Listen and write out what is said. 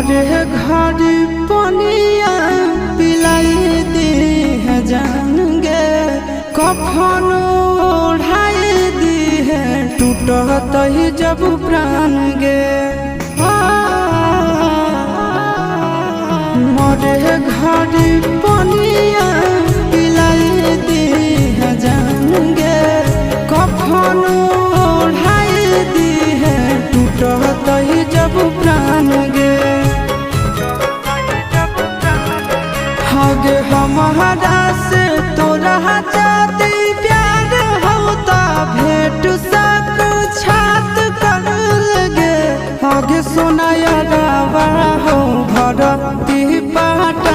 मरे घर पनिया पिलाई दी है जान गे कफन ओढ़ाई दी है टूटत ही जब प्राण गे मरे घर पनिया पिलाई दी है जान गे कफन ओढ़ाई दी है टूटत ही जब प्राण गे हगे हमारा से तोरा जाती प्यार होता भेंट सक छात कर लगे हगे सोनाया गावा हो भरती पाट